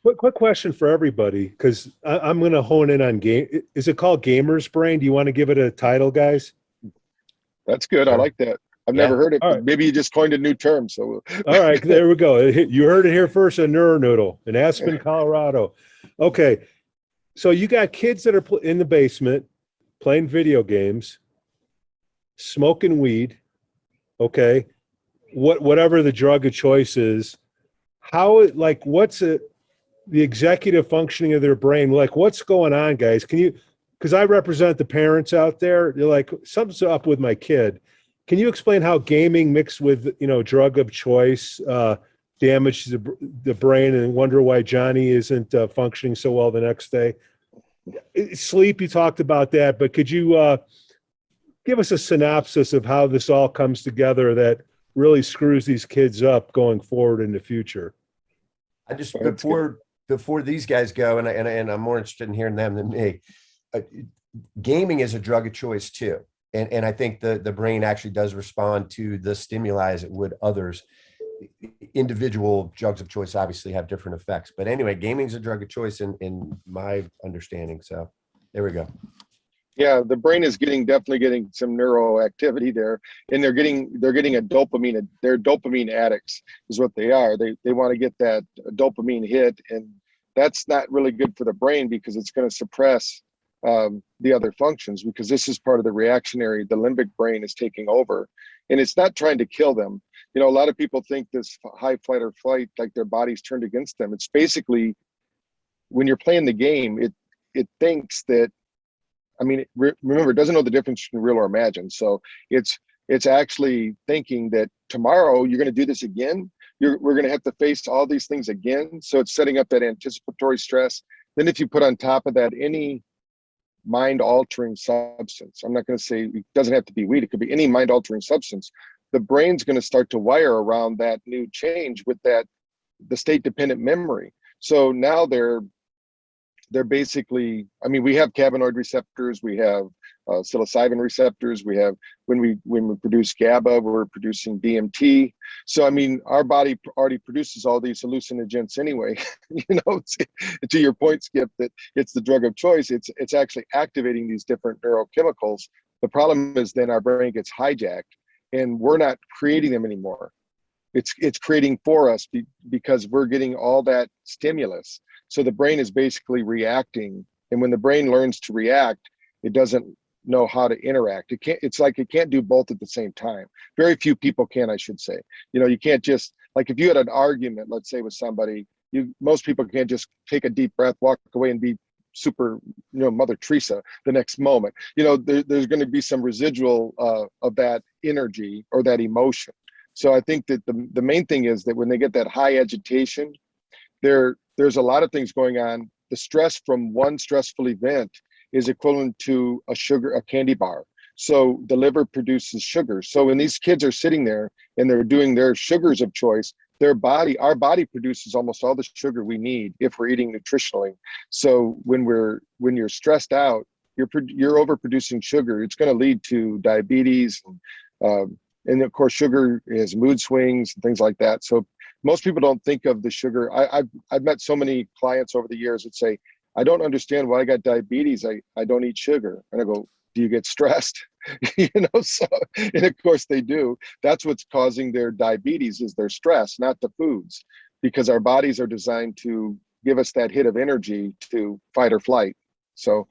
Quick question for everybody, because I'm going to hone in on game. Is it called gamer's brain? Do you want to give it a title, guys? That's good. I Sure. like that. I've Yeah. never heard it, All but right. maybe you just coined a new term. So All right, there we go. You heard it here first, a Neuronoodle in Aspen, Colorado. Okay, so you got kids that are in the basement playing video games, smoking weed, okay, whatever the drug of choice is. What's the executive functioning of their brain? Like, what's going on, guys? Can you, because I represent the parents out there, they're like, something's up with my kid. Can you explain how gaming mixed with, drug of choice damages the brain, and wonder why Johnny isn't functioning so well the next day? Sleep, you talked about that, but could you give us a synopsis of how this all comes together that really screws these kids up going forward in the future? I just That's good. before these guys go, and I'm more interested in hearing them than me. Uh, Gaming is a drug of choice too, and I think the brain actually does respond to the stimuli as it would others. Individual drugs of choice obviously have different effects, but anyway, gaming is a drug of choice in my understanding. So there we go. Yeah, the brain is definitely getting some neural activity there, and they're getting a dopamine. They're dopamine addicts, is what they are. They want to get that dopamine hit, and that's not really good for the brain because it's going to suppress the other functions, because this is part of the reactionary. The limbic brain is taking over, and it's not trying to kill them. A lot of people think this high flight or flight, like their body's turned against them. It's basically, when you're playing the game, it thinks that, remember, it doesn't know the difference between real or imagined. So it's actually thinking that tomorrow you're going to do this again. We're going to have to face all these things again. So it's setting up that anticipatory stress. Then if you put on top of that any mind altering substance, I'm not going to say it doesn't have to be weed, it could be any mind altering substance, the brain's going to start to wire around that new change with the state dependent memory. So now they're basically, we have cannabinoid receptors, we have psilocybin receptors, we have, when we produce GABA, we're producing DMT. So our body already produces all these hallucinogens anyway. To your point, Skip, that it's the drug of choice. It's actually activating these different neurochemicals. The problem is then our brain gets hijacked, and we're not creating them anymore. It's creating for us because we're getting all that stimulus. So the brain is basically reacting, and when the brain learns to react, it doesn't know how to interact. It's like it can't do both at the same time. Very few people can, I should say. You can't just, like, if you had an argument, let's say, with somebody, most people can't just take a deep breath, walk away, and be super, Mother Teresa the next moment. There's going to be some residual of that energy or that emotion. So I think that the main thing is that when they get that high agitation, there's a lot of things going on. The stress from one stressful event is equivalent to a candy bar. So the liver produces sugar. So when these kids are sitting there and they're doing their sugars of choice, our body produces almost all the sugar we need if we're eating nutritionally. So when you're stressed out, you're overproducing sugar. It's going to lead to diabetes, and of course, sugar is mood swings and things like that. So most people don't think of the sugar. I've met so many clients over the years that say, I don't understand why I got diabetes. I don't eat sugar. And I go, do you get stressed? So, and of course they do. That's what's causing their diabetes, is their stress, not the foods, because our bodies are designed to give us that hit of energy to fight or flight. So